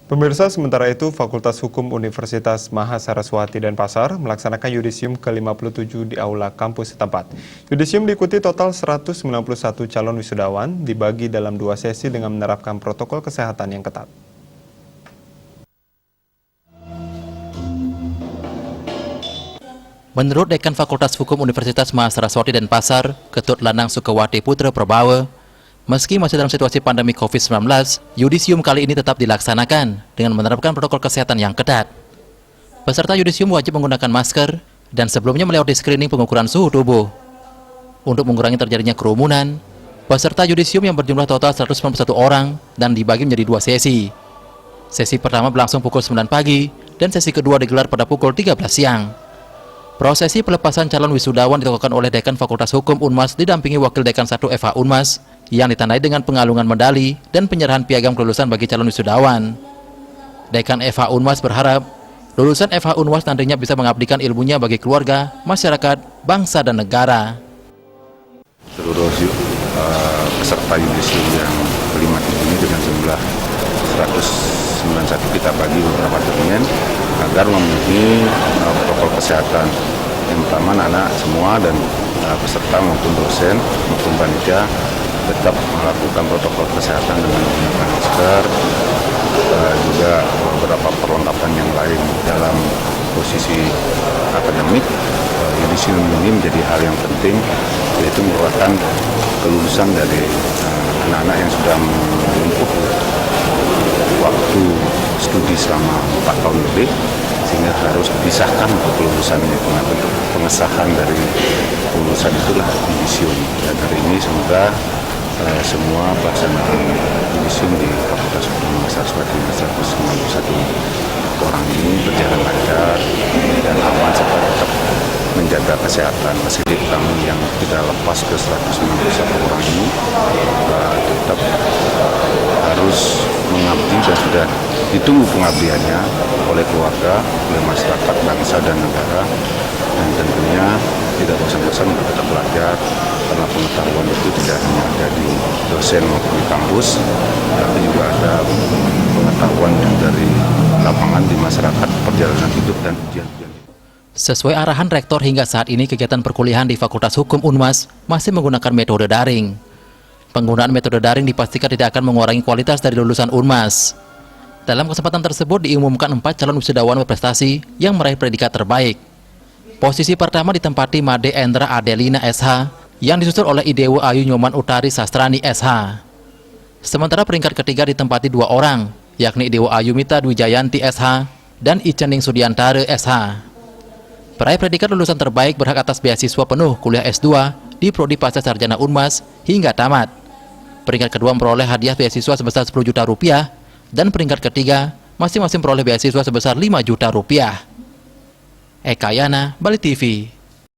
Pemirsa, sementara itu Fakultas Hukum Universitas Mahasaraswati Denpasar melaksanakan yudisium ke-57 di Aula kampus setempat. Yudisium diikuti total 191 calon wisudawan, dibagi dalam 2 sesi dengan menerapkan protokol kesehatan yang ketat. Menurut Dekan Fakultas Hukum Universitas Mahasaraswati Denpasar, Ketut Lanang Sukawati Putra Prabawa, meski masih dalam situasi pandemi COVID-19, yudisium kali ini tetap dilaksanakan dengan menerapkan protokol kesehatan yang ketat. Peserta yudisium wajib menggunakan masker dan sebelumnya melewati screening pengukuran suhu tubuh. Untuk mengurangi terjadinya kerumunan, peserta yudisium yang berjumlah total 191 orang dan dibagi menjadi 2 sesi. Sesi pertama berlangsung pukul 9 pagi dan sesi kedua digelar pada pukul 13 siang. Prosesi pelepasan calon wisudawan dilakukan oleh Dekan Fakultas Hukum Unmas didampingi Wakil Dekan 1 FH Unmas yang ditandai dengan pengalungan medali dan penyerahan piagam kelulusan bagi calon wisudawan. Dekan FH Unmas berharap lulusan FH Unmas nantinya bisa mengabdikan ilmunya bagi keluarga, masyarakat, bangsa, dan negara. Seluruh peserta yudisium yang ke-57 ini dengan jumlah 191 kita bagi beberapa termin agar memenuhi protokol kesehatan. Yang pertama, anak-anak semua dan peserta maupun dosen maupun panitia tetap melakukan protokol kesehatan dengan menggunakan masker, juga beberapa perlengkapan yang lain. Dalam posisi akademik, yudisium ini menjadi hal yang penting, yaitu merupakan kelulusan dari anak-anak yang sudah menempuh waktu studi selama 4 tahun lebih, sehingga harus dipisahkan untuk kelulusan ini. Nah, bentuk pengesahan dari kelulusan itulah yudisium. Dan hari ini semoga semua pelaksanaan yudisium di Fakultas Hukum Mahasaraswati 191 orang ini berjalan lancar dan aman, serta tetap menjaga kesehatan. Fasilitas kami yang tidak lepas ke 191 orang ini tetap harus mengabdi dan sudah ditunggu pengabdiannya oleh keluarga, oleh masyarakat, bangsa, dan negara. Dan tentunya tidak bosan-bosan untuk tetap belajar, karena pengetahuan itu tidak hanya ada di dosen maupun di kampus, tapi juga ada pengetahuan dari lapangan di masyarakat, perjalanan hidup, dan ujian-ujian. Sesuai arahan Rektor, hingga saat ini kegiatan perkuliahan di Fakultas Hukum Unmas masih menggunakan metode daring. Penggunaan metode daring dipastikan tidak akan mengurangi kualitas dari lulusan Unmas. Dalam kesempatan tersebut diumumkan 4 calon wisudawan berprestasi yang meraih predikat terbaik. Posisi pertama ditempati Made Endra Adelina SH yang disusul oleh Idewo Ayu Nyoman Utari Sastrani SH. Sementara peringkat ketiga ditempati 2 orang, yakni Idewo Ayu Mita Dwijayanti SH dan Icening Sudiantare SH. Peraih predikat lulusan terbaik berhak atas beasiswa penuh kuliah S2 di Prodi Pasca Sarjana Unmas hingga tamat. Peringkat kedua memperoleh hadiah beasiswa sebesar 10 juta rupiah dan peringkat ketiga masing-masing memperoleh beasiswa sebesar 5 juta rupiah. Eka Yana, Bali TV.